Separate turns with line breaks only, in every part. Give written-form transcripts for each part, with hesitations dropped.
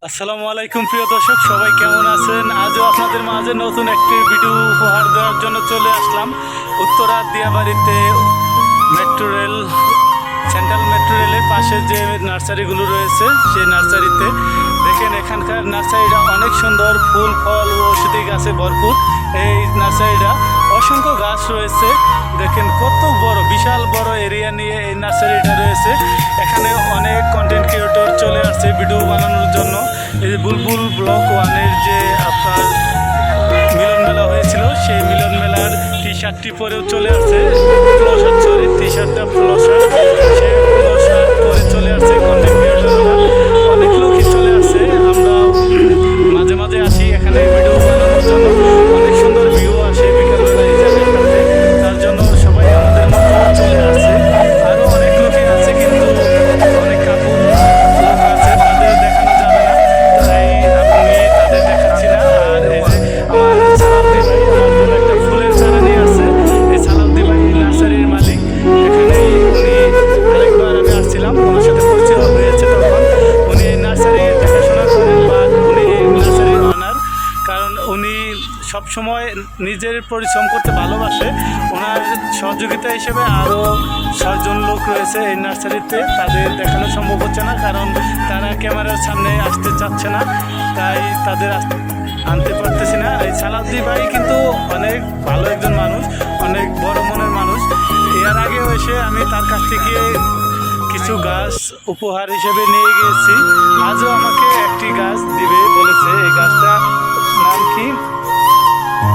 আসসালামু আলাইকুম প্রিয় দর্শক, সবাই কেমন আছেন? আজও আপনাদের মাঝে নতুন একটি ভিডিও উপহার দেওয়ার জন্য চলে আসলাম উত্তরা দিয়াবাড়িতে। মেট্রো রেল, সেন্ট্রাল মেট্রো রেলের পাশে যে নার্সারিগুলো রয়েছে সেই নার্সারিতে দেখেন, এখানকার নার্সারিটা অনেক সুন্দর, ফুল ফল ও ঔষধি গাছে ভরপুর। এই নার্সারিটা অসংখ্য গাছ রয়েছে, দেখেন কত বড়, বিশাল বড় এরিয়া নিয়ে এই নার্সারিটা রয়েছে। এখানে অনেক কন্টেন্ট ক্রিয়েটর চলে আসছে ভিডিও বানানোর জন্য। এই যে বুলবুল ব্লক ওয়ানের যে আপনার মিলন মেলা হয়েছিল, সেই মিলন মেলার টি শার্টটি পরেও চলে আসছে, টি শার্টটা ফ্লসার, সেই ফ্লসার পরে চলে আসছে কন্টেন্ট ক্রিয়েটররা। অনেক লোকই চলে আসছে, আমরা মাঝে মাঝে আসি এখানে ভিডিও বানানোর জন্য। অনেক সুন্দর ভিউ আসে বিকালবেলা এই জায়গাটাতে, তার জন্য সবাই আমাদের মতো চলে আসছে। আরও অনেক লোকই আছে, কিন্তু অনেক কাপড় লোক আছে, তাদের দেখানো যাবে না, তাই আমি তাদের দেখাচ্ছি না। আর এই যে আমার সালাউদ্দি ভাই আমার জন্য একটা ফুলের চারা নিয়ে আসছে। এই সালাউদ্দি ভাই নার্সারির মালিক। এখানেই উনি আরেকবার আমি আসছিলাম, ওনার সাথে পরিচয় হয়েছে তখন। উনি নার্সারি দেখাশোনা করেন বা উনি নার্সারির অনার, কারণ উনি সবসময় নিজের পরিশ্রম করতে ভালোবাসে। ওনার সহযোগিতা হিসেবে আরও 6জন লোক রয়েছে এই নার্সারিতে, তাদের দেখানো সম্ভব হচ্ছে না কারণ তারা ক্যামেরার সামনে আসতে চাচ্ছে না, তাই তাদের আনতে পারতেছি না। এই সালাউদ্দি ভাই কিন্তু অনেক ভালো একজন মানুষ, অনেক বড় মনের মানুষ। এর আগেও এসে আমি তার কাছ থেকে কিছু গাছ উপহার হিসেবে নিয়ে গিয়েছি। আজও আমাকে একটি গাছ দিবে বলেছে। এই গাছটার নাম কি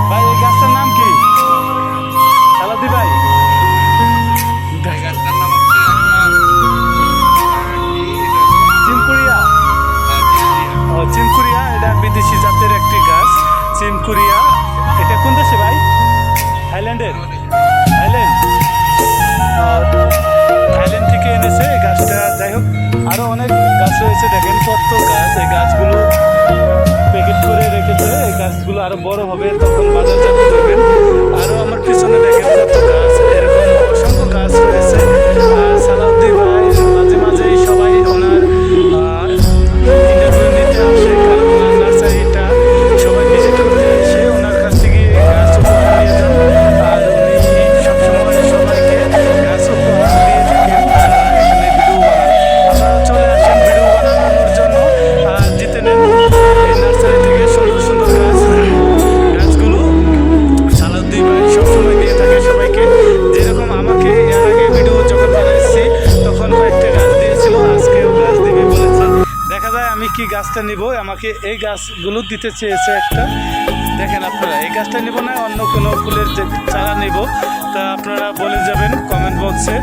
ভাই? এই গাছটার নাম কি সালাউদ্দি ভাই? চিমকুরিয়া। ও চিমকুরিয়া, এটা বিদেশি জাতের একটি গাছ। চিমকুরিয়া এটা কোন দেশে ভাই? থাইল্যান্ডের? থাইল্যান্ড, থাইল্যান্ড থেকে এনেছে এই গাছটা। যাই হোক, আরও অনেক গাছ রয়েছে, দেখেন কত গাছ। এই গাছগুলো প্যাকেট করে রেখেছে, এই গাছগুলো আরও বড় হবে, তখন বাজারজাত করবেন। আরও আমার পিছনে দেখেন কত গাছ, এরকম অসংখ্য গাছ রয়েছে। আর সালাউদ্দি ভাই মাঝে মাঝেই সবাই ওনার ইন্টারভিউ নিতে আসে, কারণ ওনার নার্সারিটা সবাই ভিজিট করতে এসে ওনার কাছ থেকে গাছ উপহার নিয়ে যান। আর উনি সবসময় সবাইকে গাছ উপহার দিয়ে থাকেন, এখানে ভিডিও বানান। আপনারা চলে আসেন ভিডিও বানানোর জন্য আর জিতে নেন এই নার্সারি থেকে সুন্দর সুন্দর গাছগুলো সালাউদ্দি ভাই সবসময় দিয়ে থাকে সবাইকে। যেরকম আমাকে এর আগে ভিডিও যখন বানাইছি তখন কয়েকটা গাছ দিয়েছিল, আজকেও গাছ দিবে বলেছে। দেখা যায় আমি কি গাছটা নিব, আমাকে এই গাছগুলো দিতে চেয়েছে একটা। দেখেন আপনারা, এই গাছটা নিব না অন্য কোনো ফুলের যে চারা নিব, তা আপনারা বলে যাবেন কমেন্ট বক্সে।